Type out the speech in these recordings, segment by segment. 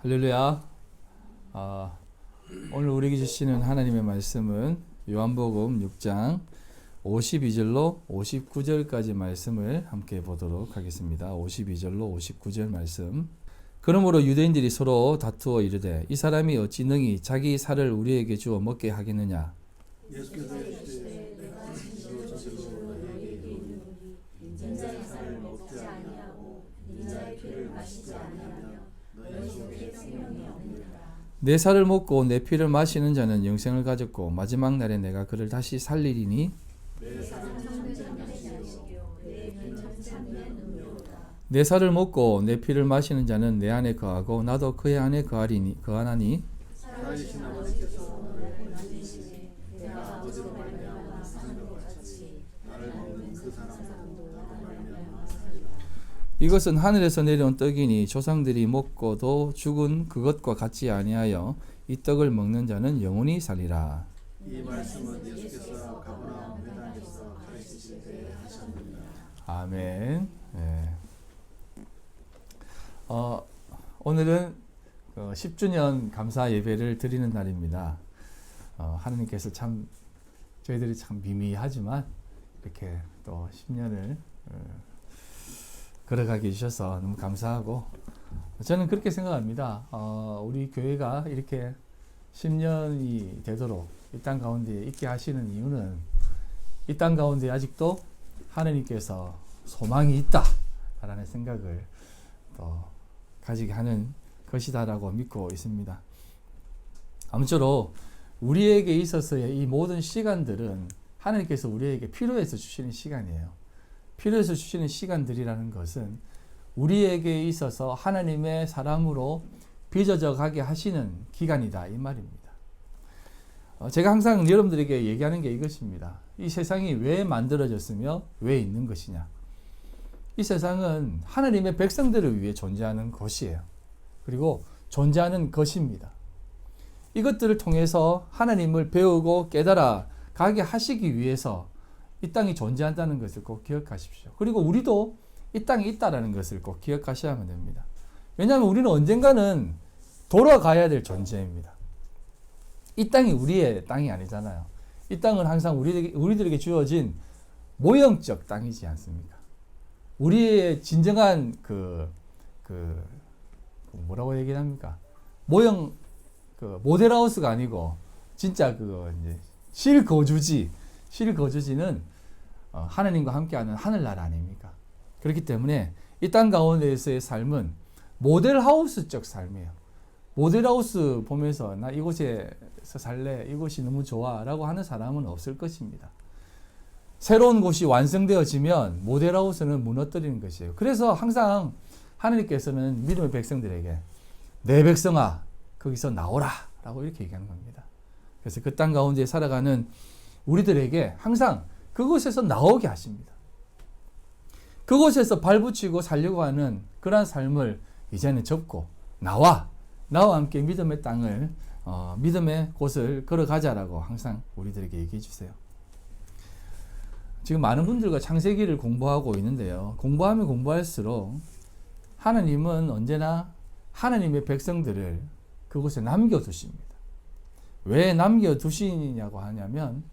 할렐루야. 오늘 우리에게 주시는 하나님의 말씀은 요한복음 6장 52절로 59절까지 말씀을 함께 보도록 하겠습니다. 52절로 59절 말씀. 그러므로 유대인들이 서로 다투어 이르되 이 사람이 어찌 능히 자기 살을 우리에게 주어 먹게 하겠느냐. 예수께서 이르시되 내가 진실로 진실로 너희에게 이르노니 인자의 살을 먹지 아니하고 인자의 피를 마시지 아니하며 너희 속에 생명이 없느니라. 내 살을 먹고 내 피를 마시는 자는 영생을 가졌고 마지막 날에 내가 그를 다시 살리리니 내 살은 참된 음식이요 내 피는 참된 음료로다. 내 살을 먹고 내 피를 마시는 자는 내 안에 거하고 나도 그의 안에 거하나니 살아계신 아버지께서 너를 만드시니 내가 아버지로 말미암아 사는 것 같이 나를 먹는 그 사람도 나로 말미암아 살리라. 이것은 하늘에서 내려온 떡이니 조상들이 먹고도 죽은 그것과 같지 아니하여 이 떡을 먹는 자는 영원히 살리라. 이 말씀은 예수께서 가버나움 회당에서 가르치실 때 하셨느니라. 아멘. 네. 오늘은 10주년 감사 예배를 드리는 날입니다. 하느님께서 참 저희들이 참 미미하지만 이렇게 또 10년을 걸어가게 해주셔서 너무 감사하고 저는 그렇게 생각합니다. 우리 교회가 이렇게 10년이 되도록 이 땅 가운데 있게 하시는 이유는 이 땅 가운데 아직도 하느님께서 소망이 있다라는 생각을 또 가지게 하는 것이다라고 믿고 있습니다. 아무쪼록 우리에게 있어서의 이 모든 시간들은 하나님께서 우리에게 필요해서 주시는 시간이에요. 필요해서 주시는 시간들이라는 것은 우리에게 있어서 하나님의 사람으로 빚어져 가게 하시는 기간이다 이 말입니다. 제가 항상 여러분들에게 얘기하는 게 이것입니다. 이 세상이 왜 만들어졌으며 왜 있는 것이냐. 이 세상은 하나님의 백성들을 위해 존재하는 것이에요. 그리고 존재하는 것입니다. 이것들을 통해서 하나님을 배우고 깨달아 가게 하시기 위해서 이 땅이 존재한다는 것을 꼭 기억하십시오. 그리고 우리도 이 땅에 있다는 것을 꼭 기억하셔야만 됩니다. 왜냐하면 우리는 언젠가는 돌아가야 될 존재입니다. 이 땅이 우리의 땅이 아니잖아요. 이 땅은 항상 우리들에게 주어진 모형적 땅이지 않습니까? 우리의 진정한 뭐라고 얘기합니까? 모형 모델하우스가 아니고 진짜 이제 실거주지는 하나님과 함께하는 하늘나라 아닙니까? 그렇기 때문에 이 땅 가운데에서의 삶은 모델하우스적 삶이에요. 모델하우스 보면서 나 이곳에서 살래, 이곳이 너무 좋아 라고 하는 사람은 없을 것입니다. 새로운 곳이 완성되어지면 모델하우스는 무너뜨리는 것이에요. 그래서 항상 하나님께서는 믿음의 백성들에게 내 백성아 거기서 나오라 라고 이렇게 얘기하는 겁니다. 그래서 그 땅 가운데 살아가는 우리들에게 항상 그곳에서 나오게 하십니다. 그곳에서 발붙이고 살려고 하는 그러한 삶을 이제는 접고 나와 함께 믿음의 땅을 믿음의 곳을 걸어가자라고 항상 우리들에게 얘기해 주세요. 지금 많은 분들과 창세기를 공부하고 있는데요. 공부하면 공부할수록 하나님은 언제나 하나님의 백성들을 그곳에 남겨두십니다. 왜 남겨두시냐고 하냐면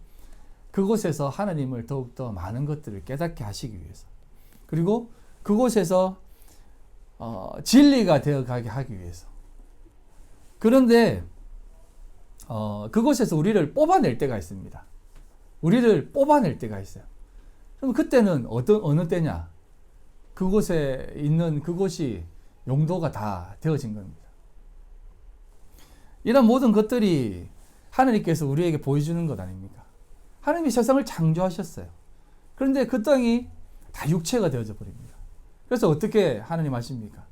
그곳에서 하나님을 더욱더 많은 것들을 깨닫게 하시기 위해서, 그리고 그곳에서 진리가 되어가게 하기 위해서. 그런데 그곳에서 우리를 뽑아낼 때가 있습니다. 우리를 뽑아낼 때가 있어요. 그럼 그때는 어느 때냐? 그곳에 있는 그곳이 용도가 다 되어진 겁니다. 이런 모든 것들이 하나님께서 우리에게 보여주는 것 아닙니까? 하나님이 세상을 창조하셨어요. 그런데 그 땅이 다 육체가 되어져 버립니다. 그래서 어떻게 하나님 하십니까?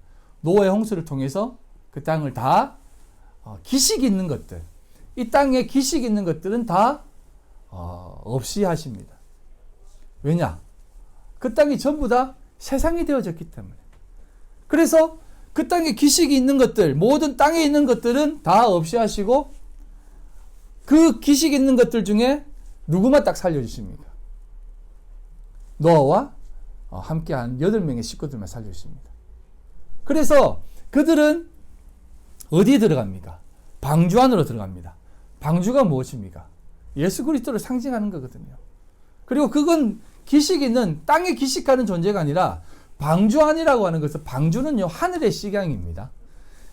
노아의 홍수를 통해서 그 땅을 다 기식 있는 것들, 이 땅에 기식 있는 것들은 다 없이 하십니다. 왜냐? 그 땅이 전부 다 세상이 되어졌기 때문에. 그래서 그 땅에 기식이 있는 것들, 모든 땅에 있는 것들은 다 없이 하시고 그 기식 있는 것들 중에 누구만 딱 살려주십니까? 노아와 함께한 8명의 식구들만 살려주십니다. 그래서 그들은 어디에 들어갑니까? 방주 안으로 들어갑니다. 방주가 무엇입니까? 예수 그리스도를 상징하는 거거든요. 그리고 그건 기식이는 땅에 기식하는 존재가 아니라 방주 안이라고 하는 것은, 방주는요 하늘의 식양입니다.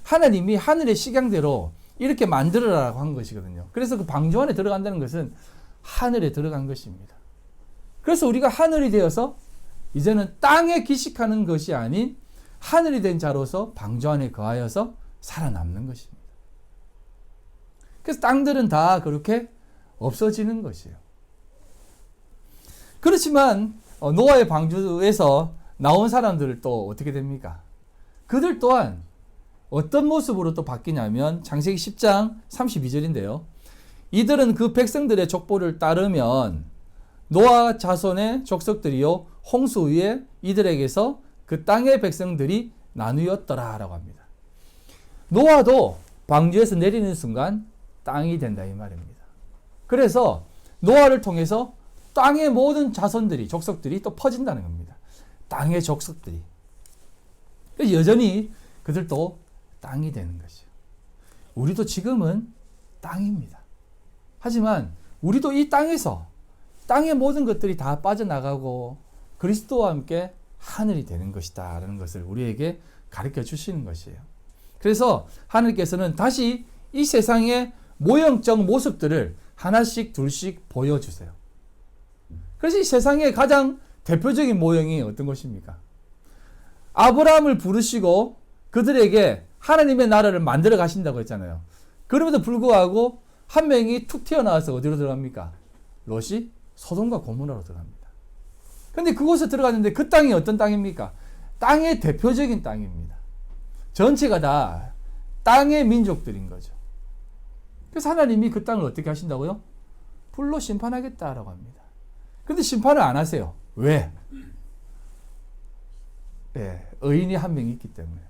하나님이 하늘의 식양대로 이렇게 만들어라고 한 것이거든요. 그래서 그 방주 안에 들어간다는 것은 하늘에 들어간 것입니다. 그래서 우리가 하늘이 되어서 이제는 땅에 기식하는 것이 아닌 하늘이 된 자로서 방주 안에 거하여서 살아남는 것입니다. 그래서 땅들은 다 그렇게 없어지는 것이에요. 그렇지만 노아의 방주에서 나온 사람들은 또 어떻게 됩니까? 그들 또한 어떤 모습으로 또 바뀌냐면 창세기 10장 32절인데요. 이들은 그 백성들의 족보를 따르면 노아 자손의 족속들이요 홍수 위에 이들에게서 그 땅의 백성들이 나누었더라 라고 합니다. 노아도 방주에서 내리는 순간 땅이 된다 이 말입니다. 그래서 노아를 통해서 땅의 모든 자손들이, 족속들이 또 퍼진다는 겁니다. 땅의 족속들이. 그래서 여전히 그들도 땅이 되는 것이요. 우리도 지금은 땅입니다. 하지만 우리도 이 땅에서 땅의 모든 것들이 다 빠져나가고 그리스도와 함께 하늘이 되는 것이다 라는 것을 우리에게 가르쳐 주시는 것이에요. 그래서 하나님께서는 다시 이 세상의 모형적 모습들을 하나씩 둘씩 보여주세요. 그래서 이 세상의 가장 대표적인 모형이 어떤 것입니까? 아브라함을 부르시고 그들에게 하나님의 나라를 만들어 가신다고 했잖아요. 그럼에도 불구하고 한 명이 툭 튀어나와서 어디로 들어갑니까? 롯이 소돔과 고모라로 들어갑니다. 근데 그곳에 들어갔는데 그 땅이 어떤 땅입니까? 땅의 대표적인 땅입니다. 전체가 다 땅의 민족들인 거죠. 그래서 하나님이 그 땅을 어떻게 하신다고요? 불로 심판하겠다라고 합니다. 그런데 심판을 안 하세요. 왜? 네, 의인이 한 명 있기 때문에.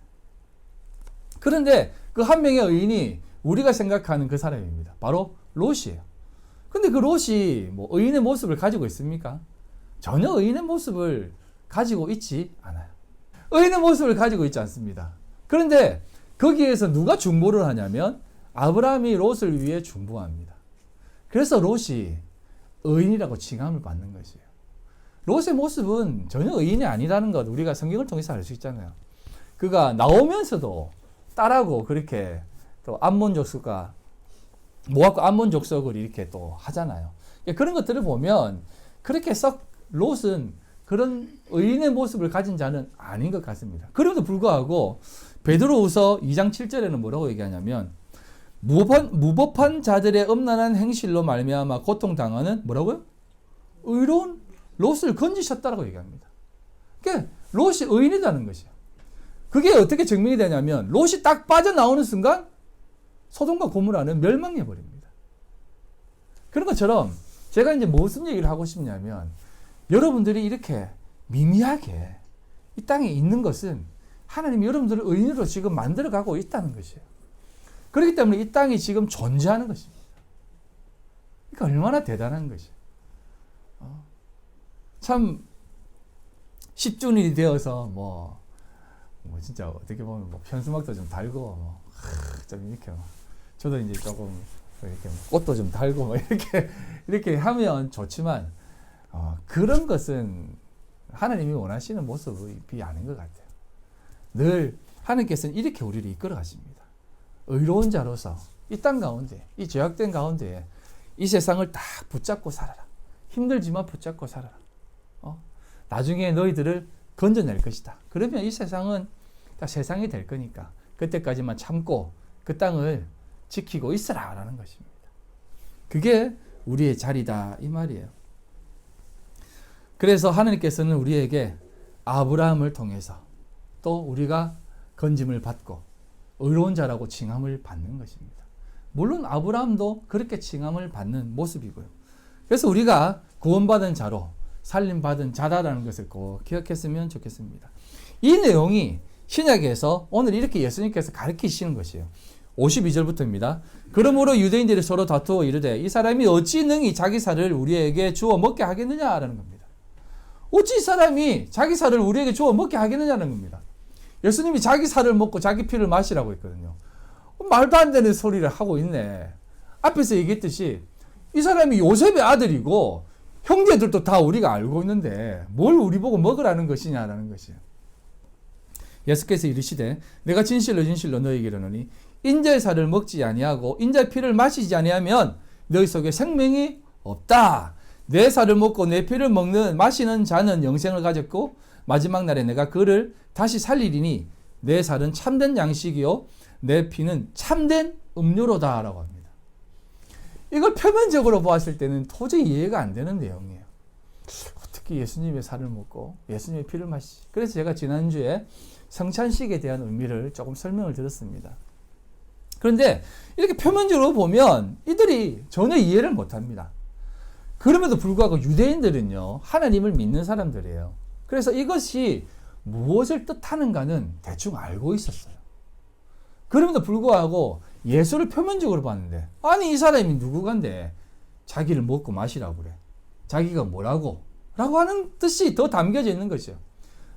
그런데 그 한 명의 의인이 우리가 생각하는 그 사람입니다. 바로 롯이에요. 근데 그 롯이 뭐 의인의 모습을 가지고 있습니까? 전혀 의인의 모습을 가지고 있지 않아요. 의인의 모습을 가지고 있지 않습니다. 그런데 거기에서 누가 중보를 하냐면 아브라함이 롯을 위해 중보합니다. 그래서 롯이 의인이라고 칭함을 받는 것이에요. 롯의 모습은 전혀 의인이 아니라는 것 우리가 성경을 통해서 알 수 있잖아요. 그가 나오면서도 딸하고 그렇게 또 암몬 족속과 모압과 암몬 족속을 이렇게 또 하잖아요. 그런 것들을 보면 그렇게 썩 롯은 그런 의인의 모습을 가진 자는 아닌 것 같습니다. 그럼에도 불구하고 베드로후서 2장 7절에는 뭐라고 얘기하냐면 무법한 자들의 음란한 행실로 말미암아 고통당하는 뭐라고요? 의로운 롯을 건지셨다라고 얘기합니다. 그러니까 롯이 의인이라는 것이에요. 그게 어떻게 증명이 되냐면 롯이 딱 빠져나오는 순간 소돔과 고모라는 멸망해 버립니다. 그런 것처럼 제가 이제 무슨 얘기를 하고 싶냐면 여러분들이 이렇게 미미하게 이 땅에 있는 것은 하나님이 여러분들을 의인으로 지금 만들어가고 있다는 것이에요. 그렇기 때문에 이 땅이 지금 존재하는 것입니다. 그러니까 얼마나 대단한 것이에요. 참 10주년이 되어서 뭐 진짜 어떻게 보면 뭐 현수막도 좀 달고 좀 이렇게 저도 이제 조금 이렇게 꽃도 좀 달고 뭐 이렇게 하면 좋지만 그런 것은 하나님이 원하시는 모습이 아닌 것 같아요. 늘 하나님께서는 이렇게 우리를 이끌어 가십니다. 의로운 자로서 이 땅 가운데, 이 죄악된 가운데 이 세상을 딱 붙잡고 살아라. 힘들지만 붙잡고 살아라. 나중에 너희들을 건져낼 것이다. 그러면 이 세상은 다 세상이 될 거니까 그때까지만 참고 그 땅을 지키고 있으라 라는 것입니다. 그게 우리의 자리다 이 말이에요. 그래서 하나님께서는 우리에게 아브라함을 통해서 또 우리가 건짐을 받고 의로운 자라고 칭함을 받는 것입니다. 물론 아브라함도 그렇게 칭함을 받는 모습이고요. 그래서 우리가 구원받은 자로 살림받은 자다라는 것을 꼭 기억했으면 좋겠습니다. 이 내용이 신약에서 오늘 이렇게 예수님께서 가르치시는 것이에요. 52절부터입니다. 그러므로 유대인들이 서로 다투어 이르되 이 사람이 어찌 능히 자기 살을 우리에게 주어 먹게 하겠느냐라는 겁니다. 어찌 이 사람이 자기 살을 우리에게 주어 먹게 하겠느냐는 겁니다. 예수님이 자기 살을 먹고 자기 피를 마시라고 했거든요. 말도 안 되는 소리를 하고 있네. 앞에서 얘기했듯이 이 사람이 요셉의 아들이고 형제들도 다 우리가 알고 있는데 뭘 우리 보고 먹으라는 것이냐라는 것이에요. 예수께서 이르시되 내가 진실로 진실로 너희에게 이르노니 인자의 살을 먹지 아니하고 인자의 피를 마시지 아니하면 너희 속에 생명이 없다. 내 살을 먹고 내 피를 마시는 자는 영생을 가졌고 마지막 날에 내가 그를 다시 살리리니 내 살은 참된 양식이요 내 피는 참된 음료로다 라고 합니다. 이걸 표면적으로 보았을 때는 도저히 이해가 안 되는 내용이에요. 어떻게 예수님의 살을 먹고 예수님의 피를 마시지? 그래서 제가 지난주에 성찬식에 대한 의미를 조금 설명을 드렸습니다. 그런데 이렇게 표면적으로 보면 이들이 전혀 이해를 못합니다. 그럼에도 불구하고 유대인들은요 하나님을 믿는 사람들이에요. 그래서 이것이 무엇을 뜻하는가는 대충 알고 있었어요. 그럼에도 불구하고 예수를 표면적으로 봤는데 아니 이 사람이 누구간데 자기를 먹고 마시라고 그래. 자기가 뭐라고? 라고 하는 뜻이 더 담겨져 있는 것이요.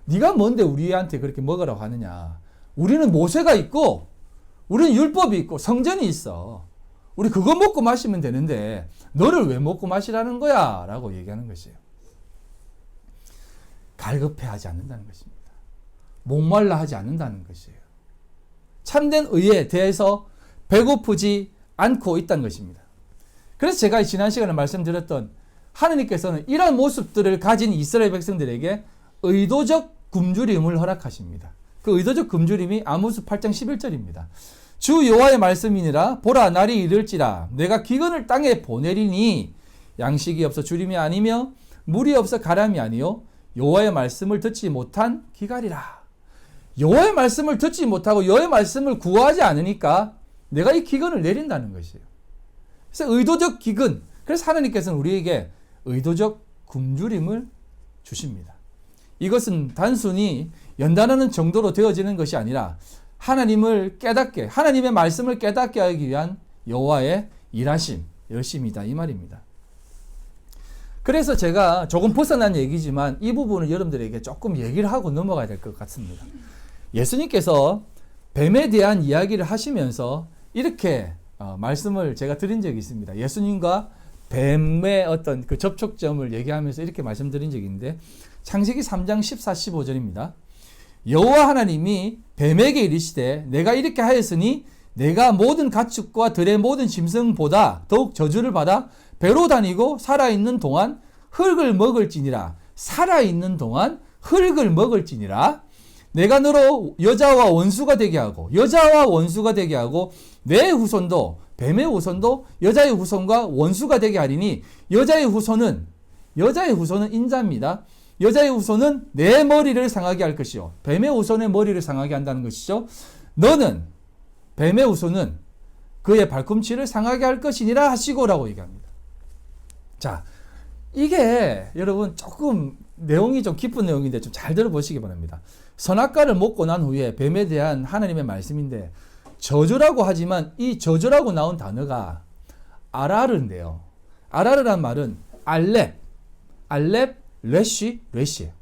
네가 뭔데 우리한테 그렇게 먹으라고 하느냐. 우리는 모세가 있고 우리는 율법이 있고 성전이 있어. 우리 그거 먹고 마시면 되는데 너를 왜 먹고 마시라는 거야? 라고 얘기하는 것이에요. 갈급해하지 않는다는 것입니다. 목말라 하지 않는다는 것이에요. 참된 의에 대해서 배고프지 않고 있다는 것입니다. 그래서 제가 지난 시간에 말씀드렸던 하느님께서는 이런 모습들을 가진 이스라엘 백성들에게 의도적 굶주림을 허락하십니다. 그 의도적 굶주림이 아모스 8장 11절입니다. 주 여호와의 말씀이니라 보라 날이 이를지라 내가 기근을 땅에 보내리니 양식이 없어 주림이 아니며 물이 없어 가람이 아니요 여호와의 말씀을 듣지 못한 기갈이라. 여호와의 말씀을 듣지 못하고 여호와의 말씀을 구하지 않으니까 내가 이 기근을 내린다는 것이에요. 그래서 의도적 기근. 그래서 하나님께서는 우리에게 의도적 굶주림을 주십니다. 이것은 단순히 연단하는 정도로 되어지는 것이 아니라 하나님을 깨닫게, 하나님의 말씀을 깨닫게 하기 위한 여호와의 일하심, 열심이다 이 말입니다. 그래서 제가 조금 벗어난 얘기지만 이 부분을 여러분들에게 조금 얘기를 하고 넘어가야 될 것 같습니다. 예수님께서 뱀에 대한 이야기를 하시면서 이렇게 말씀을 제가 드린 적이 있습니다. 예수님과 뱀의 어떤 그 접촉점을 얘기하면서 이렇게 말씀드린 적이 있는데 창세기 3장 14, 15절입니다. 여호와 하나님이 뱀에게 이르시되 내가 이렇게 하였으니 내가 모든 가축과 들의 모든 짐승보다 더욱 저주를 받아 배로 다니고 살아있는 동안 흙을 먹을지니라. 살아있는 동안 흙을 먹을지니라. 내가 너로 여자와 원수가 되게 하고 여자와 원수가 되게 하고 내 후손도 뱀의 후손도 여자의 후손과 원수가 되게 하리니 여자의 후손은 인자입니다. 여자의 후손은 내 머리를 상하게 할 것이요 뱀의 후손의 머리를 상하게 한다는 것이죠. 너는 뱀의 후손은 그의 발꿈치를 상하게 할 것이니라 하시고라고 얘기합니다. 자, 이게 여러분 조금 내용이 좀 깊은 내용인데 좀 잘 들어보시기 바랍니다. 선악과를 먹고 난 후에 뱀에 대한 하나님의 말씀인데 저주라고 하지만 이 저주라고 나온 단어가 아라르인데요. 아라르란 말은 알렙, 레시예요.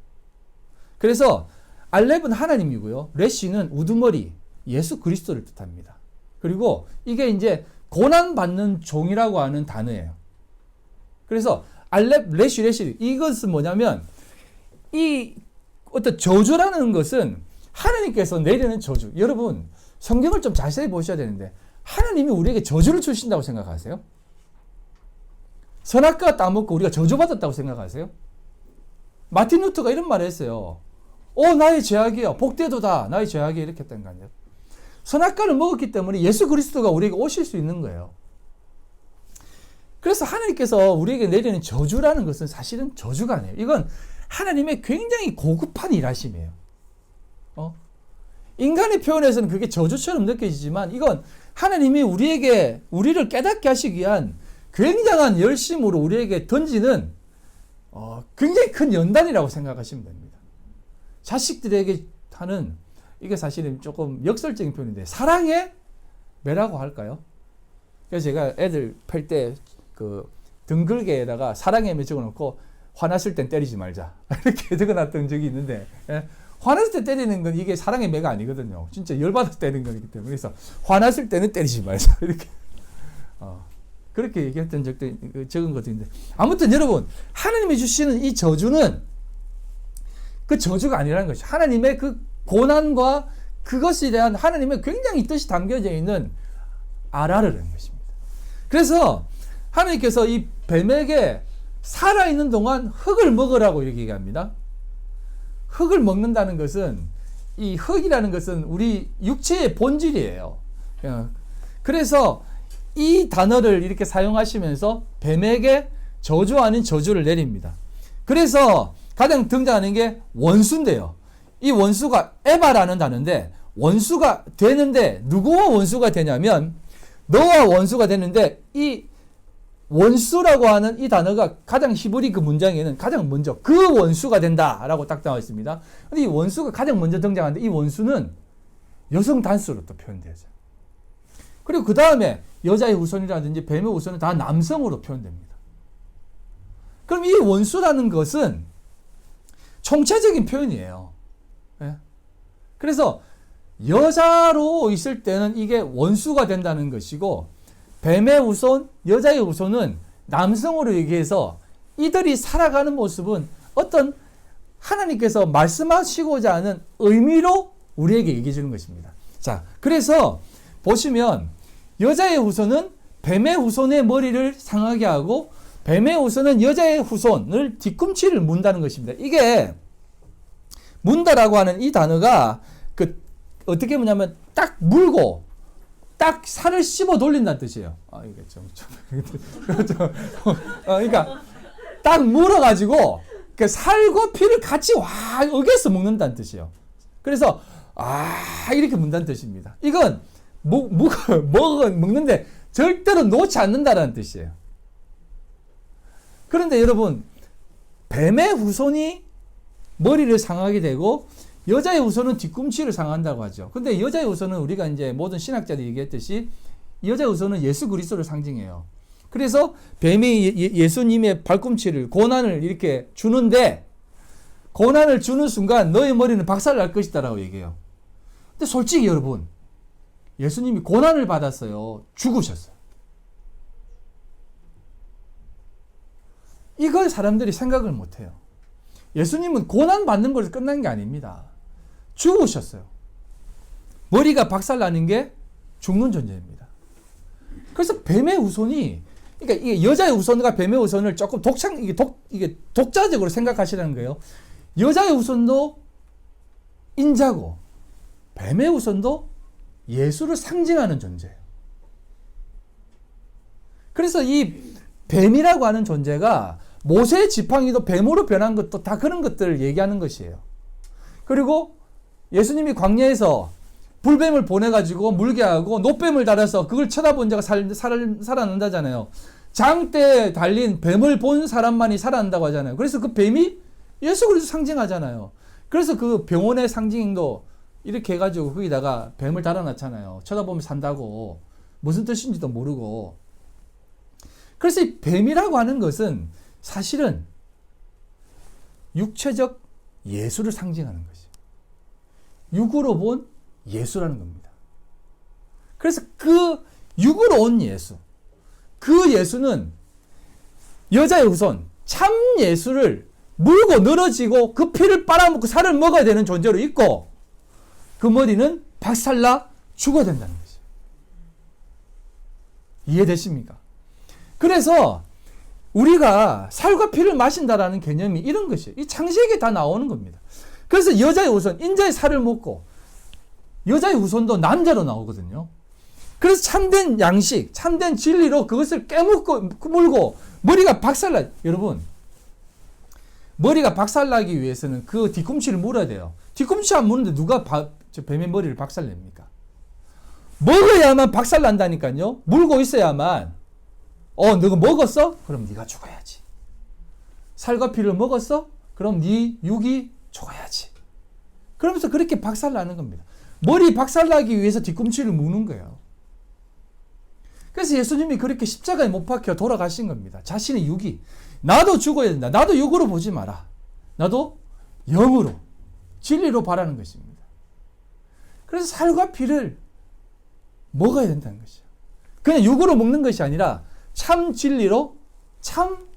그래서 알렙은 하나님이고요. 레시는 우두머리, 예수 그리스도를 뜻합니다. 그리고 이게 이제 고난받는 종이라고 하는 단어예요. 그래서 알렙, 레시 이것은 뭐냐면 이 어떤 저주라는 것은 하나님께서 내리는 저주. 여러분 성경을 좀 자세히 보셔야 되는데 하나님이 우리에게 저주를 주신다고 생각하세요? 선악과 따먹고 우리가 저주받았다고 생각하세요? 마틴 루터가 이런 말을 했어요. 나의 죄악이야. 복되도다. 나의 죄악이 이렇게 했던 거 아니에요? 선악과를 먹었기 때문에 예수 그리스도가 우리에게 오실 수 있는 거예요. 그래서 하나님께서 우리에게 내리는 저주라는 것은 사실은 저주가 아니에요. 이건 하나님의 굉장히 고급한 일하심이에요. 인간의 표현에서는 그게 저주처럼 느껴지지만 이건 하나님이 우리를 깨닫게 하시기 위한 굉장한 열심으로 우리에게 던지는 굉장히 큰 연단이라고 생각하시면 됩니다. 자식들에게 하는 이게 사실은 조금 역설적인 표현인데 사랑의 매라고 할까요? 그래서 제가 애들 팰 때 그 등글개에다가 사랑의 매 적어놓고 화났을 땐 때리지 말자 이렇게 적어놨던 적이 있는데 화났을 때 때리는 건 이게 사랑의 매가 아니거든요. 진짜 열받아서 때리는 거기 때문에. 그래서 화났을 때는 때리지 말자. 이렇게. 그렇게 얘기했던 적은 것도 있는데. 아무튼 여러분, 하나님이 주시는 이 저주는 그 저주가 아니라는 것이죠. 하나님의 그 고난과 그것에 대한 하나님의 굉장히 뜻이 담겨져 있는 아라르라는 것입니다. 그래서 하나님께서 이 뱀에게 살아있는 동안 흙을 먹으라고 이렇게 얘기합니다. 흙을 먹는다는 것은, 이 흙이라는 것은 우리 육체의 본질이에요. 그래서 이 단어를 이렇게 사용하시면서 뱀에게 저주 아닌 저주를 내립니다. 그래서 가장 등장하는 게 원수인데요. 이 원수가 에바라는 단어인데, 원수가 되는데 누구와 원수가 되냐면 너와 원수가 되는데, 이 원수라고 하는 이 단어가 가장 히브리 그 문장에는 가장 먼저 그 원수가 된다라고 딱 나와 있습니다. 근데 이 원수가 가장 먼저 등장하는데, 이 원수는 여성 단수로 또 표현되죠. 그리고 그 다음에 여자의 후손이라든지 뱀의 후손은 다 남성으로 표현됩니다. 그럼 이 원수라는 것은 총체적인 표현이에요. 예? 그래서 여자로 있을 때는 이게 원수가 된다는 것이고, 뱀의 후손, 여자의 후손은 남성으로 얘기해서 이들이 살아가는 모습은 어떤 하나님께서 말씀하시고자 하는 의미로 우리에게 얘기해 주는 것입니다. 자, 그래서 보시면 여자의 후손은 뱀의 후손의 머리를 상하게 하고, 뱀의 후손은 여자의 후손을 뒤꿈치를 문다는 것입니다. 이게 문다라고 하는 이 단어가 어떻게 보냐면 딱 물고 딱 살을 씹어 돌린다는 뜻이에요. 이게 그러니까 딱 물어가지고 그 살과 피를 같이 으개서 먹는다는 뜻이에요. 그래서 이렇게 문다는 뜻입니다. 이건 먹는데 절대로 놓지 않는다라는 뜻이에요. 그런데 여러분, 뱀의 후손이 머리를 상하게 되고 여자의 후손은 뒤꿈치를 상한다고 하죠. 근데 여자의 후손은 우리가 이제 모든 신학자들이 얘기했듯이 여자의 후손은 예수 그리스도를 상징해요. 그래서 뱀이 예수님의 발꿈치를, 고난을 이렇게 주는데, 고난을 주는 순간 너의 머리는 박살날 것이다라고 얘기해요. 근데 솔직히 여러분, 예수님이 고난을 받았어요. 죽으셨어요. 이걸 사람들이 생각을 못해요. 예수님은 고난 받는 걸로 끝난 게 아닙니다. 죽으셨어요. 머리가 박살나는 게 죽는 존재입니다. 그래서 뱀의 후손이, 그러니까 이게 여자의 후손과 뱀의 후손을 조금 이게 독자적으로 생각하시라는 거예요. 여자의 후손도 인자고 뱀의 후손도 예수를 상징하는 존재예요. 그래서 이 뱀이라고 하는 존재가 모세의 지팡이도 뱀으로 변한 것도 다 그런 것들을 얘기하는 것이에요. 그리고 예수님이 광야에서 불뱀을 보내가지고 물게 하고 노뱀을 달아서 그걸 쳐다본 자가 살아난다잖아요. 장대에 달린 뱀을 본 사람만이 살아난다고 하잖아요. 그래서 그 뱀이 예수 그리스도 상징하잖아요. 그래서 그 병원의 상징도 이렇게 해가지고 거기다가 뱀을 달아놨잖아요. 쳐다보면 산다고. 무슨 뜻인지도 모르고. 그래서 이 뱀이라고 하는 것은 사실은 육체적 예수를 상징하는 것이에요. 육으로 본 예수라는 겁니다. 그래서 그 육으로 온 예수, 그 예수는 여자의 후손, 참 예수를 물고 늘어지고 그 피를 빨아먹고 살을 먹어야 되는 존재로 있고, 그 머리는 박살나 죽어야 된다는 것이에요. 이해되십니까? 그래서 우리가 살과 피를 마신다라는 개념이 이런 것이에요. 이 창세기에 다 나오는 겁니다. 그래서 여자의 후손, 인자의 살을 먹고 여자의 후손도 남자로 나오거든요. 그래서 참된 양식, 참된 진리로 그것을 깨물고 물고 머리가 박살나. 여러분, 머리가 박살나기 위해서는 그 뒤꿈치를 물어야 돼요. 뒤꿈치 안 무는데 누가 뱀의 머리를 박살냅니까? 먹어야만 박살난다니까요. 물고 있어야만. 너가 먹었어? 그럼 네가 죽어야지. 살과 피를 먹었어? 그럼 네 육이 죽어야지. 그러면서 그렇게 박살나는 겁니다. 머리 박살나기 위해서 뒤꿈치를 무는 거예요. 그래서 예수님이 그렇게 십자가에 못 박혀 돌아가신 겁니다. 자신의 육이. 나도 죽어야 된다. 나도 육으로 보지 마라. 나도 영으로 진리로 바라는 것입니다. 그래서 살과 피를 먹어야 된다는 것이죠. 그냥 육으로 먹는 것이 아니라 참 진리로, 참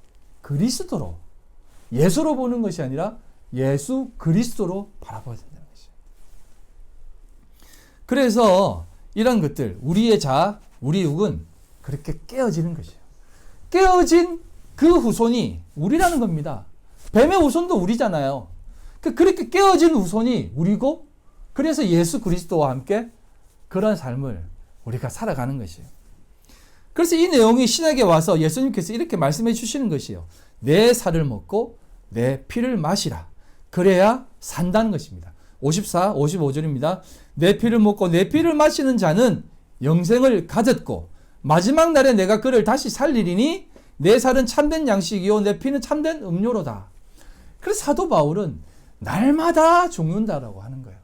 그리스도로, 예수로 보는 것이 아니라 예수 그리스도로 바라봐야 된다는 것이죠. 그래서 이런 것들, 우리의 자, 우리 육은 그렇게 깨어지는 것이에요. 깨어진 그 후손이 우리라는 겁니다. 뱀의 후손도 우리잖아요. 그렇게 깨어진 후손이 우리고, 그래서 예수 그리스도와 함께 그런 삶을 우리가 살아가는 것이에요. 그래서 이 내용이 신약에 와서 예수님께서 이렇게 말씀해 주시는 것이에요. 내 살을 먹고 내 피를 마시라. 그래야 산다는 것입니다. 54, 55절입니다. 내 피를 먹고 내 피를 마시는 자는 영생을 가졌고 마지막 날에 내가 그를 다시 살리리니 내 살은 참된 양식이요 내 피는 참된 음료로다. 그래서 사도 바울은 날마다 죽는다라고 하는 거예요.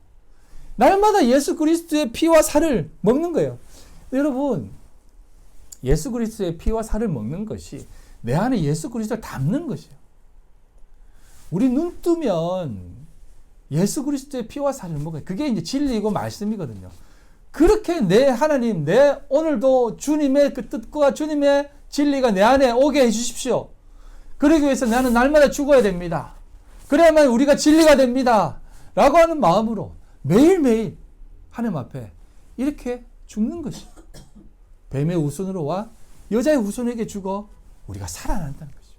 날마다 예수 그리스도의 피와 살을 먹는 거예요. 여러분, 예수 그리스도의 피와 살을 먹는 것이 내 안에 예수 그리스도를 담는 것이에요. 우리 눈 뜨면 예수 그리스도의 피와 살을 먹어요. 그게 이제 진리이고 말씀이거든요. 그렇게 내 하나님, 내 오늘도 주님의 그 뜻과 주님의 진리가 내 안에 오게 해주십시오. 그러기 위해서 나는 날마다 죽어야 됩니다. 그래야만 우리가 진리가 됩니다. 라고 하는 마음으로 매일매일 하나님 앞에 이렇게 죽는 것이에요. 뱀의 후손으로와 여자의 후손에게 죽어 우리가 살아난다는 것이죠.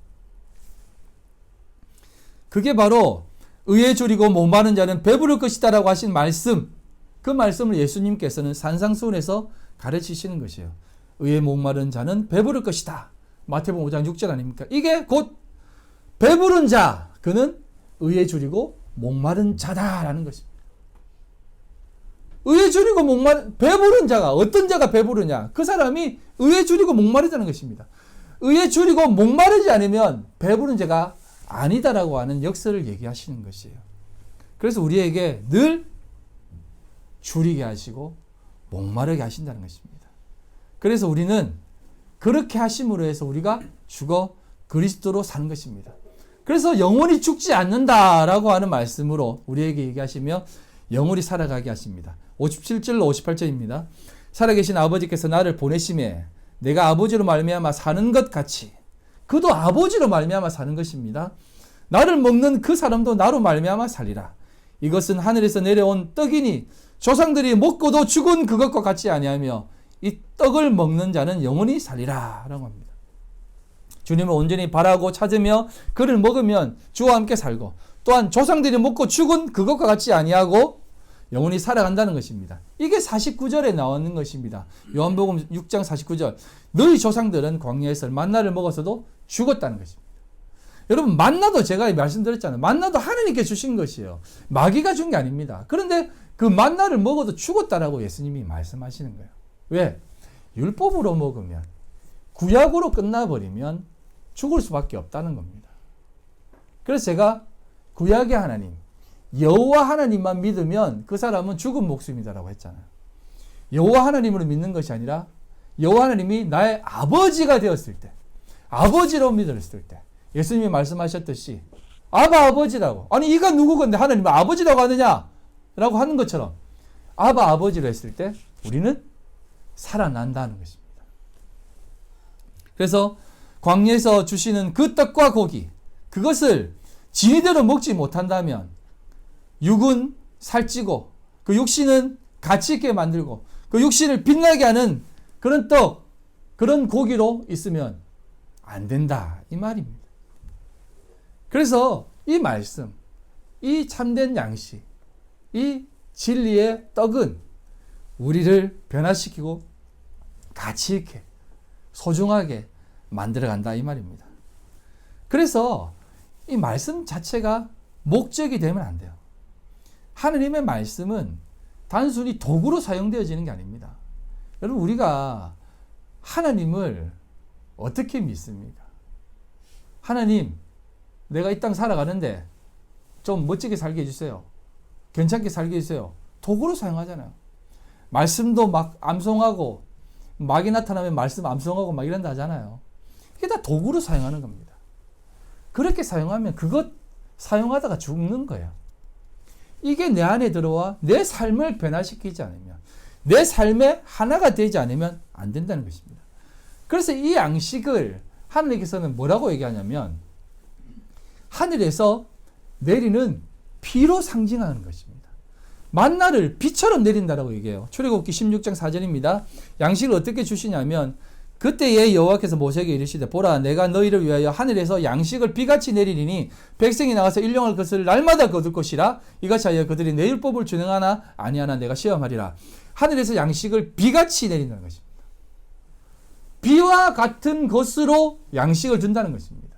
그게 바로 의에 줄이고 목마른 자는 배부를 것이다 라고 하신 말씀, 그 말씀을 예수님께서는 산상수훈에서 가르치시는 것이에요. 의에 목마른 자는 배부를 것이다. 마태복음 5장 6절 아닙니까? 이게 곧 배부른 자, 그는 의에 줄이고 목마른 자다라는 것입니다. 의에 줄이고 배부른 자가, 어떤 자가 배부르냐? 그 사람이 의에 줄이고 목마르다는 것입니다. 의에 줄이고 목마르지 않으면 배부른 자가 아니다라고 하는 역설을 얘기하시는 것이에요. 그래서 우리에게 늘 줄이게 하시고 목마르게 하신다는 것입니다. 그래서 우리는 그렇게 하심으로 해서 우리가 죽어 그리스도로 사는 것입니다. 그래서 영원히 죽지 않는다라고 하는 말씀으로 우리에게 얘기하시며 영원히 살아가게 하십니다. 57절 58절입니다. 살아계신 아버지께서 나를 보내심에 내가 아버지로 말미암아 사는 것 같이 그도 아버지로 말미암아 사는 것입니다. 나를 먹는 그 사람도 나로 말미암아 살리라. 이것은 하늘에서 내려온 떡이니 조상들이 먹고도 죽은 그것과 같지 아니하며 이 떡을 먹는 자는 영원히 살리라 라고 합니다. 주님을 온전히 바라고 찾으며 그를 먹으면 주와 함께 살고 또한 조상들이 먹고 죽은 그것과 같지 아니하고 영원히 살아간다는 것입니다. 이게 49절에 나오는 것입니다. 요한복음 6장 49절. 너희 조상들은 광야에서 만나를 먹어서도 죽었다는 것입니다. 여러분, 만나도 제가 말씀드렸잖아요. 만나도 하나님께 주신 것이에요. 마귀가 준 게 아닙니다. 그런데 그 만나를 먹어도 죽었다라고 예수님이 말씀하시는 거예요. 왜? 율법으로 먹으면, 구약으로 끝나버리면 죽을 수밖에 없다는 겁니다. 그래서 제가 구약의 하나님, 여호와 하나님만 믿으면 그 사람은 죽은 목숨이다라고 했잖아요. 여호와 하나님으로 믿는 것이 아니라 여호와 하나님이 나의 아버지가 되었을 때, 아버지로 믿었을 때 예수님이 말씀하셨듯이 아바 아버지라고, 아니 이가 누구건데 하나님을 아버지라고 하느냐 라고 하는 것처럼 아바 아버지로 했을 때 우리는 살아난다는 것입니다. 그래서 광야에서 주시는 그 떡과 고기, 그것을 진리대로 먹지 못한다면 육은 살찌고 그 육신은 가치 있게 만들고 그 육신을 빛나게 하는 그런 떡, 그런 고기로 있으면 안 된다 이 말입니다. 그래서 이 말씀, 이 참된 양식, 이 진리의 떡은 우리를 변화시키고 가치 있게 소중하게 만들어간다 이 말입니다. 그래서 이 말씀 자체가 목적이 되면 안 돼요. 하느님의 말씀은 단순히 도구로 사용되어지는 게 아닙니다. 여러분, 우리가 하나님을 어떻게 믿습니까? 하나님, 내가 이 땅 살아가는데 좀 멋지게 살게 해주세요. 괜찮게 살게 해주세요. 도구로 사용하잖아요. 말씀도 막 암송하고 막이 나타나면 말씀 암송하고 막 이런다 하잖아요. 이게 다 도구로 사용하는 겁니다. 그렇게 사용하면 그것 사용하다가 죽는 거예요. 이게 내 안에 들어와 내 삶을 변화시키지 않으면, 내 삶의 하나가 되지 않으면 안 된다는 것입니다. 그래서 이 양식을 하나님께서는 뭐라고 얘기하냐면 하늘에서 내리는 비로 상징하는 것입니다. 만나를 비처럼 내린다라고 얘기해요. 출애굽기 16장 4절입니다. 양식을 어떻게 주시냐면 그때에 여호와께서 모세에게 이르시되 보라 내가 너희를 위하여 하늘에서 양식을 비같이 내리리니 백성이 나가서 일용할 것을 날마다 거둘 것이라 이같이 하여 그들이 내 율법을 준행하나 아니하나 내가 시험하리라. 하늘에서 양식을 비같이 내린다는 것입니다. 비와 같은 것으로 양식을 준다는 것입니다.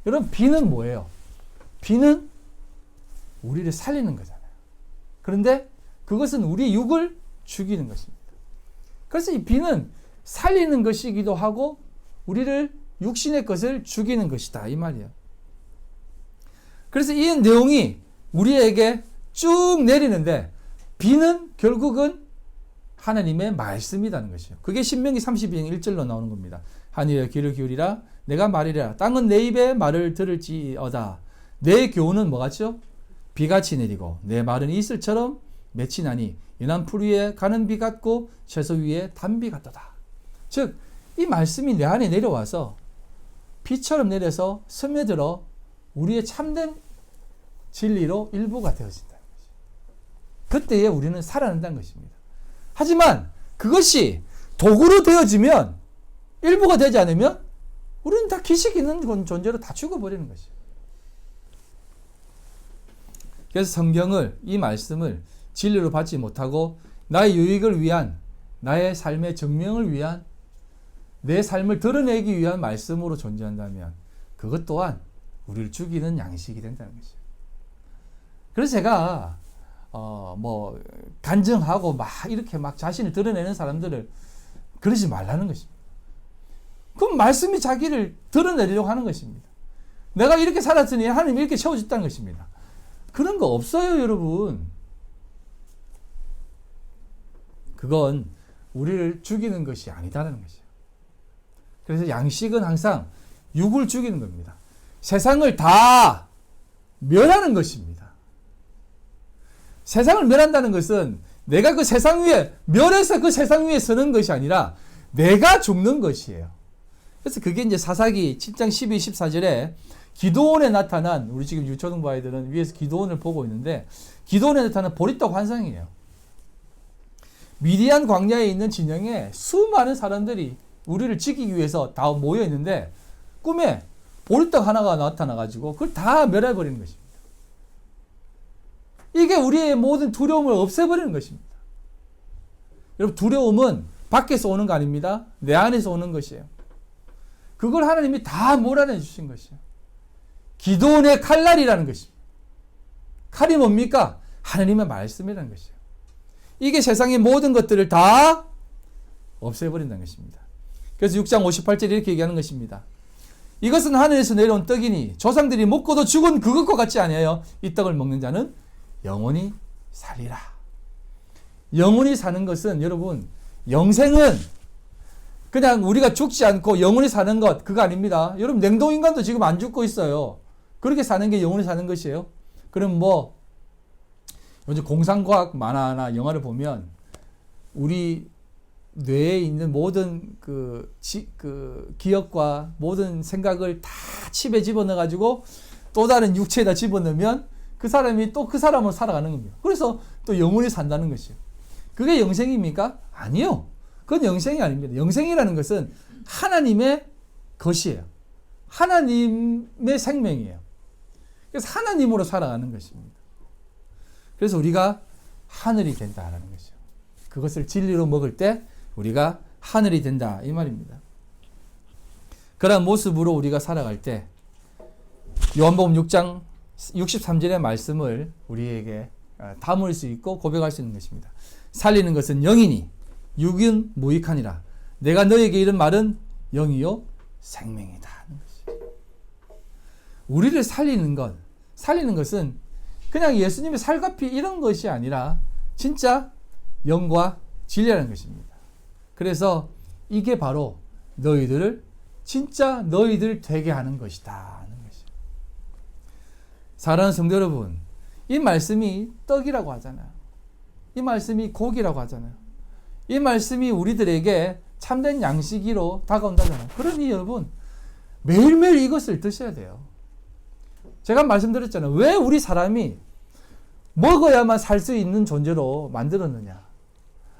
여러분 비는 뭐예요? 비는 우리를 살리는 거잖아요. 그런데 그것은 우리 육을 죽이는 것입니다. 그래서 이 비는 살리는 것이기도 하고 우리를 육신의 것을 죽이는 것이다 이 말이에요. 그래서 이 내용이 우리에게 쭉 내리는데 비는 결국은 하나님의 말씀이라는 것이에요. 그게 신명기 32장 1절로 나오는 겁니다. 하늘에 귀를 기울이라 내가 말이라 땅은 내 입의 말을 들을지어다. 내 교훈은 뭐같죠? 비같이 내리고 내 말은 이슬처럼 맺히나니 연한 풀 위에 가는 비 같고 채소 위에 단비 같도다. 즉 이 말씀이 내 안에 내려와서 비처럼 내려서 스며들어 우리의 참된 진리로 일부가 되어진다는 것이죠. 그때에 우리는 살아난다는 것입니다. 하지만 그것이 도구로 되어지면 일부가 되지 않으면 우리는 다 기식 있는 존재로 다 죽어버리는 것이에요. 그래서 성경을 이 말씀을 진리로 받지 못하고 나의 유익을 위한 나의 삶의 증명을 위한 내 삶을 드러내기 위한 말씀으로 존재한다면 그것 또한 우리를 죽이는 양식이 된다는 것이에요. 그래서 제가 간증하고 막 이렇게 막 자신을 드러내는 사람들을 그러지 말라는 것입니다. 그럼 말씀이 자기를 드러내려고 하는 것입니다. 내가 이렇게 살았으니 하나님이 이렇게 채워줬다는 것입니다. 그런 거 없어요, 여러분. 그건 우리를 죽이는 것이 아니다라는 것이에요. 그래서 양식은 항상 육을 죽이는 겁니다. 세상을 다 멸하는 것입니다. 세상을 멸한다는 것은 내가 그 세상 위에 멸해서 그 세상 위에 서는 것이 아니라 내가 죽는 것이에요. 그래서 그게 이제 사사기 7장 12, 14절에 기드온에 나타난, 우리 지금 유초등부 아이들은 위에서 기드온을 보고 있는데 기드온에 나타난 보리떡 환상이에요. 미디안 광야에 있는 진영에 수많은 사람들이 우리를 지키기 위해서 다 모여 있는데 꿈에 보리떡 하나가 나타나가지고 그걸 다 멸해버리는 것입니다. 이게 우리의 모든 두려움을 없애버리는 것입니다. 여러분 두려움은 밖에서 오는 거 아닙니다. 내 안에서 오는 것이에요. 그걸 하나님이 다 몰아내 주신 것이에요. 기도원의 칼날이라는 것입니다. 칼이 뭡니까? 하나님의 말씀이라는 것이에요. 이게 세상의 모든 것들을 다 없애버린다는 것입니다. 그래서 6장 58절에 이렇게 얘기하는 것입니다. 이것은 하늘에서 내려온 떡이니 조상들이 먹고도 죽은 그것과 같지 아니하여 이 떡을 먹는 자는 영원히 살리라. 영원히 사는 것은 여러분 영생은 그냥 우리가 죽지 않고 영원히 사는 것 그거 아닙니다. 여러분 냉동인간도 지금 안 죽고 있어요. 그렇게 사는 게 영원히 사는 것이에요. 그럼 요즘 공상과학 만화나 영화를 보면 우리 뇌에 있는 모든 그 기억과 모든 생각을 다 칩에 집어넣어가지고 또 다른 육체에다 집어넣으면 그 사람이 또 그 사람으로 살아가는 겁니다. 그래서 또 영원히 산다는 것이에요. 그게 영생입니까? 아니요. 그건 영생이 아닙니다. 영생이라는 것은 하나님의 것이에요. 하나님의 생명이에요. 그래서 하나님으로 살아가는 것입니다. 그래서 우리가 하늘이 된다라는 것이죠. 그것을 진리로 먹을 때 우리가 하늘이 된다 이 말입니다. 그런 모습으로 우리가 살아갈 때 요한복음 6장 63절의 말씀을 우리에게 담을 수 있고 고백할 수 있는 것입니다. 살리는 것은 영이니 육은 무익하니라. 내가 너에게 이른 말은 영이요 생명이다. 우리를 살리는 것은 그냥 예수님의 살과 피 이런 것이 아니라 진짜 영과 진리라는 것입니다. 그래서 이게 바로 너희들을 진짜 너희들 되게 하는 것이다. 사랑하는 성도 여러분, 이 말씀이 떡이라고 하잖아요. 이 말씀이 고기라고 하잖아요. 이 말씀이 우리들에게 참된 양식이로 다가온다잖아요. 그러니 여러분 매일매일 이것을 드셔야 돼요. 제가 말씀드렸잖아요. 왜 우리 사람이 먹어야만 살 수 있는 존재로 만들었느냐.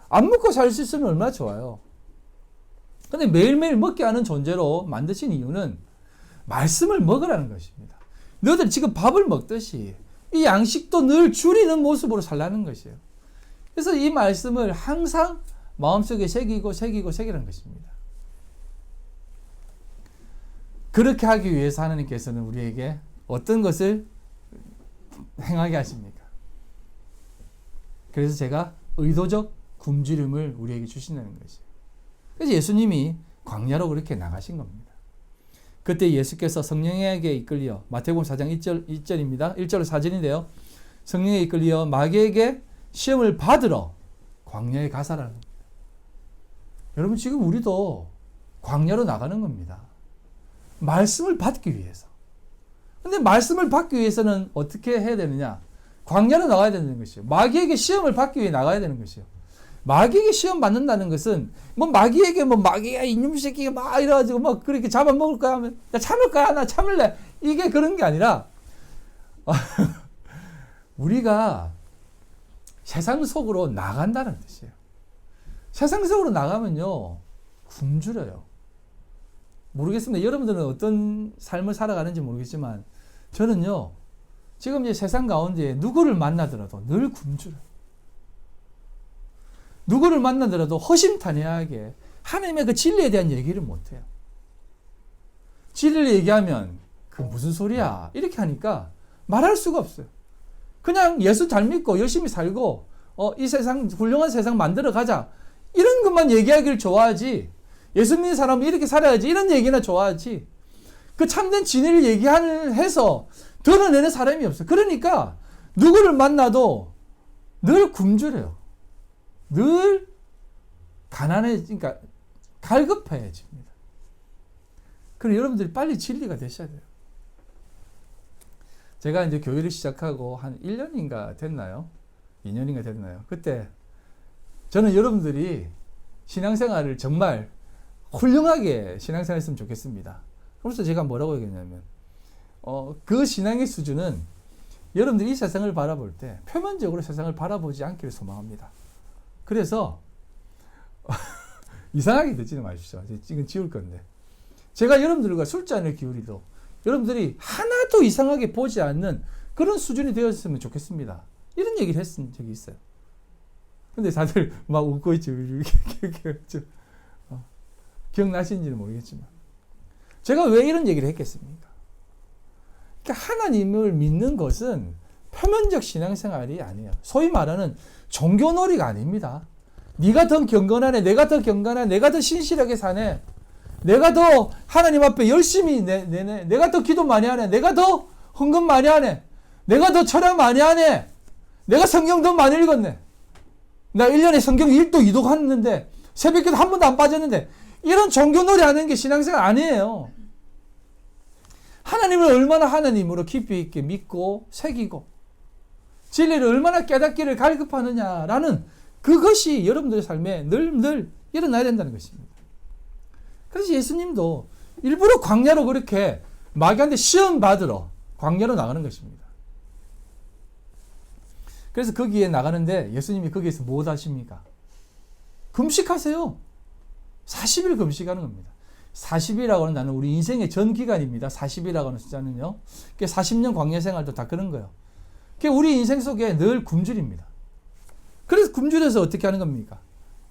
안 먹고 살 수 있으면 얼마나 좋아요. 근데 매일매일 먹게 하는 존재로 만드신 이유는 말씀을 먹으라는 것입니다. 너희들 지금 밥을 먹듯이 이 양식도 늘 줄이는 모습으로 살라는 것이에요. 그래서 이 말씀을 항상 마음속에 새기라는 것입니다. 그렇게 하기 위해서 하나님께서는 우리에게 어떤 것을 행하게 하십니까? 그래서 제가 의도적 굶주림을 우리에게 주신다는 것이에요. 그래서 예수님이 광야로 그렇게 나가신 겁니다. 그때 예수께서 성령에게 이끌려 마태복음 4장 1절입니다. 1절로 4절인데요. 성령에 이끌려 마귀에게 시험을 받으러 광야에 가사라는 겁니다. 여러분 지금 우리도 광야로 나가는 겁니다. 말씀을 받기 위해서. 근데 말씀을 받기 위해서는 어떻게 해야 되느냐? 광야로 나가야 되는 것이요. 마귀에게 시험을 받기 위해 나가야 되는 것이요. 마귀에게 시험 받는다는 것은 마귀에게 마귀가 이놈 새끼가 막 이래가지고 그렇게 잡아먹을 거야 하면 나 참을 거야 나 참을래 이게 그런 게 아니라 우리가 세상 속으로 나간다는 뜻이에요. 세상 속으로 나가면요 굶주려요. 모르겠습니다. 여러분들은 어떤 삶을 살아가는지 모르겠지만 저는요 지금 이제 세상 가운데 누구를 만나더라도 늘 굶주려요. 누구를 만나더라도 허심탄회하게 하나님의 그 진리에 대한 얘기를 못해요. 진리를 얘기하면 그 무슨 소리야 이렇게 하니까 말할 수가 없어요. 그냥 예수 잘 믿고 열심히 살고 이 세상 훌륭한 세상 만들어 가자 이런 것만 얘기하기를 좋아하지. 예수 믿는 사람은 이렇게 살아야지 이런 얘기나 좋아하지. 그 참된 진리를 얘기해서 드러내는 사람이 없어요. 그러니까 누구를 만나도 늘 굶주려요. 늘 그러니까 갈급해집니다. 그리고 여러분들이 빨리 진리가 되셔야 돼요. 제가 이제 교회를 시작하고 한 1년인가 됐나요? 2년인가 됐나요? 그때 저는 여러분들이 신앙생활을 정말 훌륭하게 신앙생활 했으면 좋겠습니다. 그래서 제가 뭐라고 얘기했냐면 그 신앙의 수준은 여러분들이 이 세상을 바라볼 때 표면적으로 세상을 바라보지 않기를 소망합니다. 그래서 이상하게 듣지는 마십시오. 지금 지울 건데 제가 여러분들과 술잔을 기울이도 여러분들이 하나도 이상하게 보지 않는 그런 수준이 되었으면 좋겠습니다. 이런 얘기를 했은 적이 있어요. 근데 다들 막 웃고 있죠. 기억나시는지는 모르겠지만 제가 왜 이런 얘기를 했겠습니까? 그러니까 하나님을 믿는 것은 표면적 신앙생활이 아니에요. 소위 말하는 종교놀이가 아닙니다. 네가 더 경건하네, 내가 더 경건하네, 내가 더 신실하게 사네, 내가 더 하나님 앞에 열심히 내네, 내가 더 기도 많이 하네, 내가 더 헌금 많이 하네, 내가 더 철학 많이 하네, 내가 성경 더 많이 읽었네, 나 1년에 성경 1도 2도 갔는데 새벽기도 한 번도 안 빠졌는데 이런 종교놀이 하는 게 신앙생활 아니에요. 하나님을 얼마나 하나님으로 깊이 있게 믿고 새기고 진리를 얼마나 깨닫기를 갈급하느냐라는 그것이 여러분들의 삶에 늘 일어나야 된다는 것입니다. 그래서 예수님도 일부러 광야로 그렇게 마귀한테 시험 받으러 광야로 나가는 것입니다. 그래서 거기에 나가는데 예수님이 거기에서 뭐 하십니까? 금식하세요. 40일 금식하는 겁니다. 40일이라고 하는 나는 우리 인생의 전 기간입니다. 40일이라고 하는 숫자는요. 40년 광야 생활도 다 그런 거예요. 우리 인생 속에 늘 굶주립니다. 그래서 굶주려서 어떻게 하는 겁니까?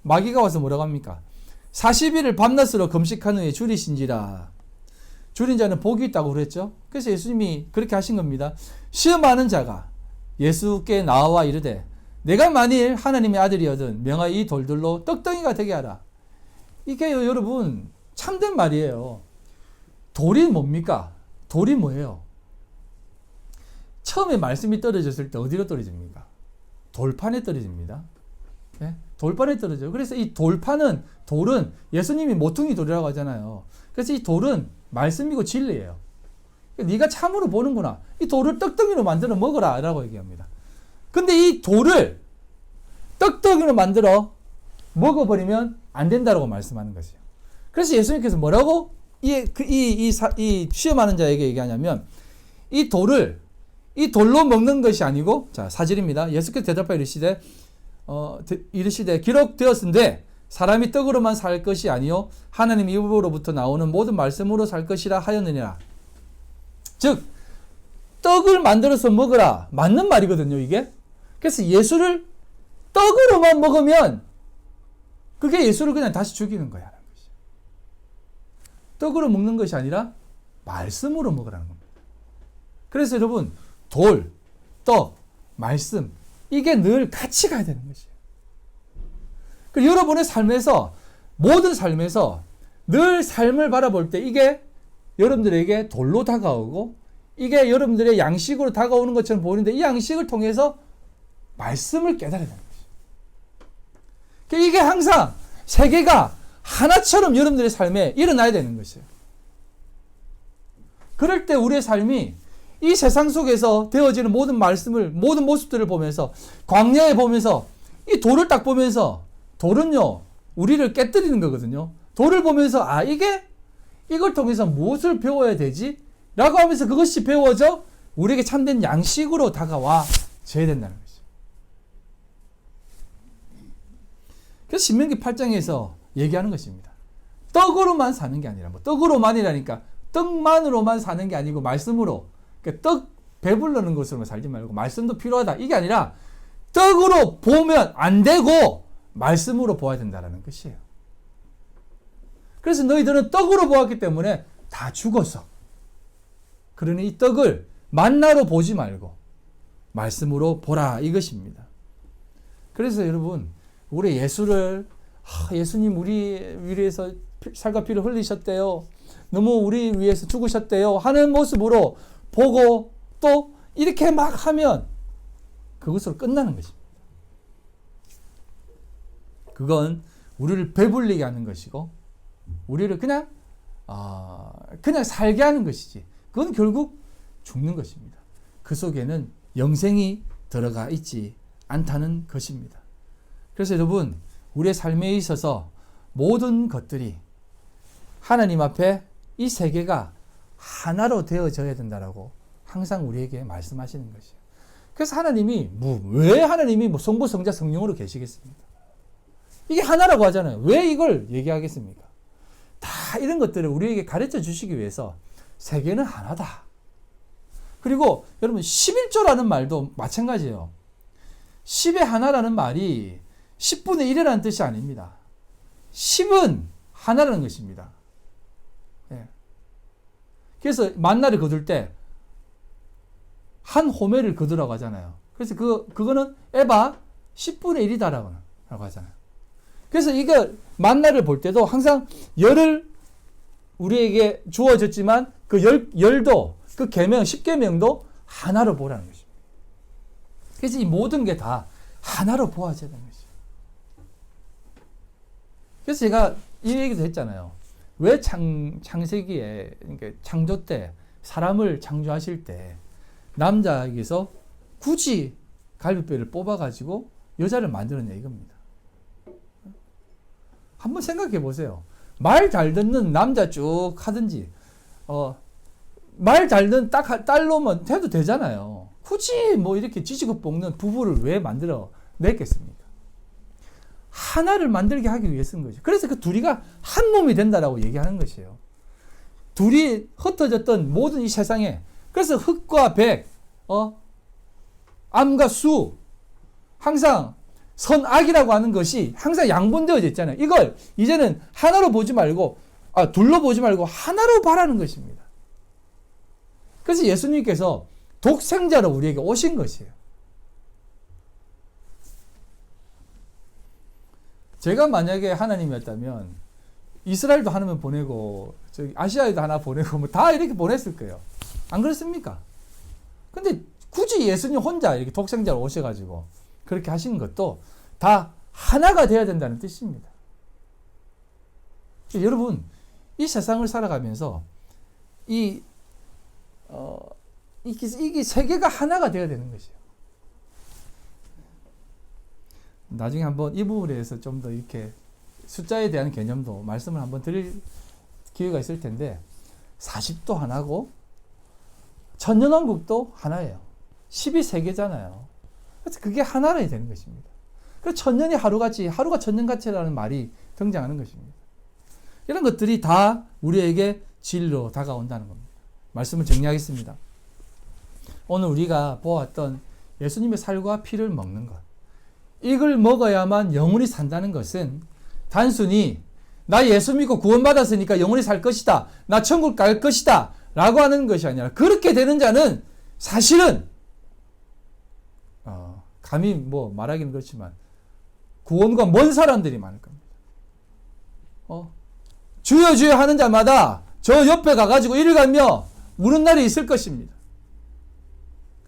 마귀가 와서 뭐라고 합니까? 40일을 밤낮으로 금식한 후에 줄이신지라. 줄인 자는 복이 있다고 그랬죠. 그래서 예수님이 그렇게 하신 겁니다. 시험하는 자가 예수께 나와 이르되 내가 만일 하나님의 아들이거든 명하여 이 돌들로 떡덩이가 되게 하라. 이게 여러분 참된 말이에요. 돌이 뭡니까? 돌이 뭐예요? 처음에 말씀이 떨어졌을 때 어디로 떨어집니까? 돌판에 떨어집니다. 네? 돌판에 떨어져요. 그래서 이 돌은 예수님이 모퉁이 돌이라고 하잖아요. 그래서 이 돌은 말씀이고 진리예요. 네가 참으로 보는구나. 이 돌을 떡덩이로 만들어 먹어라 라고 얘기합니다. 근데 이 돌을 떡덩이로 만들어 먹어버리면 안 된다고 말씀하는 것이에요. 그래서 예수님께서 뭐라고 이 시험하는 자에게 얘기하냐면 이 돌로 먹는 것이 아니고, 자, 4절입니다. 예수께서 대답하여 이르시되 기록되었은데 사람이 떡으로만 살 것이 아니요 하나님 입으로부터 나오는 모든 말씀으로 살 것이라 하였느니라. 즉 떡을 만들어서 먹으라, 맞는 말이거든요, 이게. 그래서 예수를 떡으로만 먹으면 그게 예수를 그냥 다시 죽이는 거야. 떡으로 먹는 것이 아니라 말씀으로 먹으라는 겁니다. 그래서 여러분, 돌, 떡, 말씀, 이게 늘 같이 가야 되는 것이에요. 그리고 여러분의 삶에서, 모든 삶에서 늘 삶을 바라볼 때 이게 여러분들에게 돌로 다가오고 이게 여러분들의 양식으로 다가오는 것처럼 보이는데 이 양식을 통해서 말씀을 깨달아야 되는 것이에요. 이게 항상 세 개가 하나처럼 여러분들의 삶에 일어나야 되는 것이에요. 그럴 때 우리의 삶이 이 세상 속에서 되어지는 모든 말씀을, 모든 모습들을 보면서, 광야에 보면서, 이 돌을 딱 보면서, 돌은요, 우리를 깨뜨리는 거거든요. 돌을 보면서, 아, 이걸 통해서 무엇을 배워야 되지? 라고 하면서 그것이 배워져 우리에게 참된 양식으로 다가와 져야 된다는 거죠. 그래서 신명기 8장에서 얘기하는 것입니다. 떡으로만 사는 게 아니라, 떡으로만이라니까, 떡만으로만 사는 게 아니고, 말씀으로, 그러니까 떡 배부르는 것으로만 살지 말고, 말씀도 필요하다. 이게 아니라, 떡으로 보면 안 되고, 말씀으로 보아야 된다는 것이에요. 그래서 너희들은 떡으로 보았기 때문에 다 죽었어. 그러니 이 떡을 만나로 보지 말고, 말씀으로 보라. 이것입니다. 그래서 여러분, 우리 예수를, 예수님 우리 위해서 살과 피를 흘리셨대요. 너무 우리 위해서 죽으셨대요. 하는 모습으로 보고 또 이렇게 막 하면 그것으로 끝나는 것입니다. 그건 우리를 배불리게 하는 것이고 우리를 그냥 살게 하는 것이지. 그건 결국 죽는 것입니다. 그 속에는 영생이 들어가 있지 않다는 것입니다. 그래서 여러분, 우리의 삶에 있어서 모든 것들이 하나님 앞에 이 세계가 하나로 되어져야 된다라고 항상 우리에게 말씀하시는 것이에요. 그래서 하나님이 왜 하나님이 성부, 성자, 성령으로 계시겠습니까? 이게 하나라고 하잖아요. 왜 이걸 얘기하겠습니까? 다 이런 것들을 우리에게 가르쳐 주시기 위해서 세계는 하나다. 그리고 여러분 11조라는 말도 마찬가지예요. 10의 하나라는 말이 10분의 1이라는 뜻이 아닙니다. 10은 하나라는 것입니다. 예. 그래서 만나를 거둘 때 한 호멜을 거두라고 하잖아요. 그래서 그거는 에바 10분의 1이다라고 하잖아요. 그래서 이거 만나를 볼 때도 항상 열을 우리에게 주어졌지만 그 열도, 그 계명, 10계명도 하나로 보라는 것입니다. 그래서 이 모든 게 다 하나로 보아져야 되는 것이죠. 그래서 제가 이 얘기도 했잖아요. 왜 창세기에, 그러니까 창조 때, 사람을 창조하실 때, 남자에게서 굳이 갈비뼈를 뽑아가지고 여자를 만들었냐 이겁니다. 한번 생각해 보세요. 말 잘 듣는 남자 쭉 하든지, 말 잘 듣는 딸로만 해도 되잖아요. 굳이 이렇게 지지고 볶는 부부를 왜 만들어 냈겠습니까? 하나를 만들게 하기 위해 쓴 거죠. 그래서 그 둘이가 한 몸이 된다라고 얘기하는 것이에요. 둘이 흩어졌던 모든 이 세상에, 그래서 흑과 백, 암과 수, 항상 선악이라고 하는 것이 항상 양분되어져 있잖아요. 이걸 이제는 하나로 보지 말고, 둘로 보지 말고 하나로 바라는 것입니다. 그래서 예수님께서 독생자로 우리에게 오신 것이에요. 제가 만약에 하나님이었다면 이스라엘도 하나만 보내고 아시아에도 하나 보내고 다 이렇게 보냈을 거예요. 안 그렇습니까? 근데 굳이 예수님 혼자 이렇게 독생자로 오셔가지고 그렇게 하시는 것도 다 하나가 되어야 된다는 뜻입니다. 여러분, 이 세상을 살아가면서 이 이게 세계가 하나가 되어야 되는 것이에요. 나중에 한번 이 부분에 대해서 좀 더 이렇게 숫자에 대한 개념도 말씀을 한번 드릴 기회가 있을 텐데 40도 하나고 천년왕국도 하나예요. 12세계잖아요. 그래서 그게 하나가 되는 것입니다. 그래서 천년이 하루같이, 하루가 천년같이라는 말이 등장하는 것입니다. 이런 것들이 다 우리에게 진리로 다가온다는 겁니다. 말씀을 정리하겠습니다. 오늘 우리가 보았던 예수님의 살과 피를 먹는 것, 이걸 먹어야만 영원히 산다는 것은 단순히 나 예수 믿고 구원받았으니까 영원히 살 것이다, 나 천국 갈 것이다 라고 하는 것이 아니라, 그렇게 되는 자는 사실은 감히 뭐 말하기는 그렇지만 구원과 먼 사람들이 많을 겁니다. 주여 주여 하는 자마다 저 옆에 가가지고 이를 가며 우는 날이 있을 것입니다.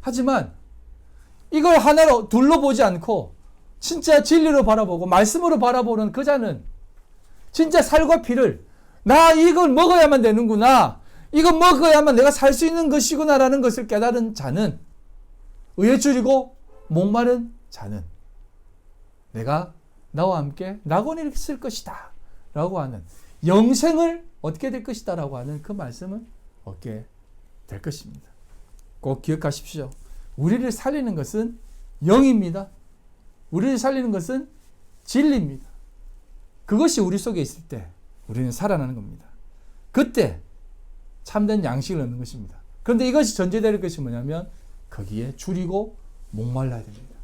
하지만 이걸 하나로 둘로 보지 않고 진짜 진리로 바라보고 말씀으로 바라보는 그 자는 진짜 살과 피를, 나 이걸 먹어야만 되는구나, 이거 먹어야만 내가 살 수 있는 것이구나 라는 것을 깨달은 자는, 의에 줄이고 목마른 자는 내가 나와 함께 낙원에 있을 것이다 라고 하는 영생을 얻게 될 것이다 라고 하는 그 말씀을 얻게 될 것입니다. 꼭 기억하십시오. 우리를 살리는 것은 영입니다. 우리를 살리는 것은 진리입니다. 그것이 우리 속에 있을 때 우리는 살아나는 겁니다. 그때 참된 양식을 얻는 것입니다. 그런데 이것이 전제될 것이 뭐냐면 거기에 줄이고 목말라야 됩니다.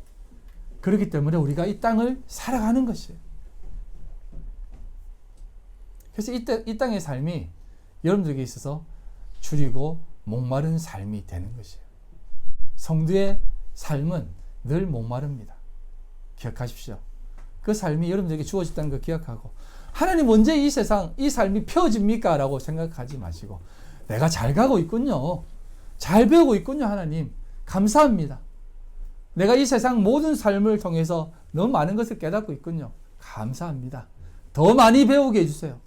그렇기 때문에 우리가 이 땅을 살아가는 것이에요. 그래서 이 땅의 삶이 여러분들에게 있어서 줄이고 목마른 삶이 되는 것이에요. 성도의 삶은 늘 목마릅니다. 기억하십시오. 그 삶이 여러분들에게 주어졌다는 걸 기억하고, 하나님 언제 이 세상, 이 삶이 펴집니까? 라고 생각하지 마시고, 내가 잘 가고 있군요. 잘 배우고 있군요. 하나님 감사합니다. 내가 이 세상 모든 삶을 통해서 너무 많은 것을 깨닫고 있군요. 감사합니다. 더 많이 배우게 해주세요.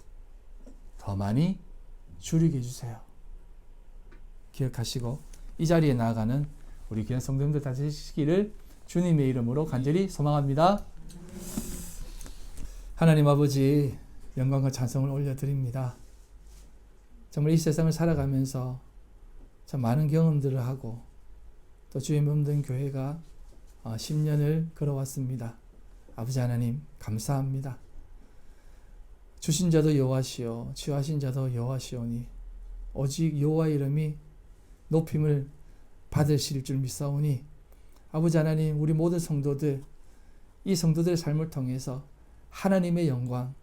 더 많이 줄이게 해주세요. 기억하시고 이 자리에 나아가는 우리 귀한 성도님들 다 되시기를 주님의 이름으로 간절히 소망합니다. 하나님 아버지, 영광과 찬송을 올려드립니다. 정말 이 세상을 살아가면서 참 많은 경험들을 하고 또 주의 몸된 교회가 10년을 걸어왔습니다. 아버지 하나님 감사합니다. 주신 자도 여호와시오, 취하신 자도 여호와시오니 오직 여호와 이름이 높임을 받으실 줄 믿사오니, 아버지 하나님, 우리 모든 성도들, 이 성도들의 삶을 통해서 하나님의 영광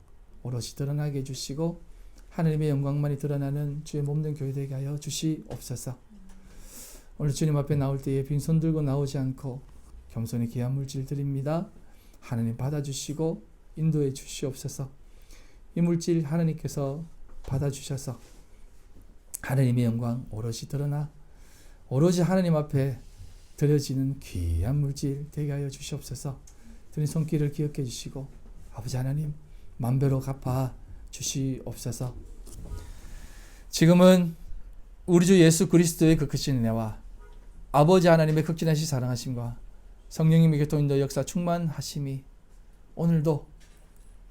오롯이 드러나게 해주시고 하나님의 영광만이 드러나는 주의 몸된 교회 되게 하여 주시옵소서. 오늘 주님 앞에 나올 때에 빈손 들고 나오지 않고 겸손히 귀한 물질 드립니다. 하나님 받아주시고 인도해 주시옵소서. 이 물질 하나님께서 받아주셔서 하나님의 영광 오롯이 드러나 오로지 하나님 앞에 드려지는 귀한 물질 되게 하여 주시옵소서. 드린 손길을 기억해 주시고 아버지 하나님 만배로 갚아 주시옵소서. 지금은 우리 주 예수 그리스도의 그 크신 은혜와 아버지 하나님의 극진하신 사랑하심과 성령님의 교통인도 역사 충만하심이 오늘도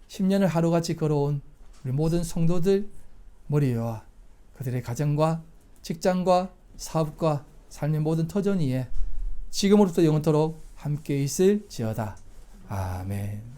10년을 하루같이 걸어온 우리 모든 성도들 머리와 그들의 가정과 직장과 사업과 삶의 모든 터전 위에 지금으로부터 영원토록 함께 있을지어다. 아멘.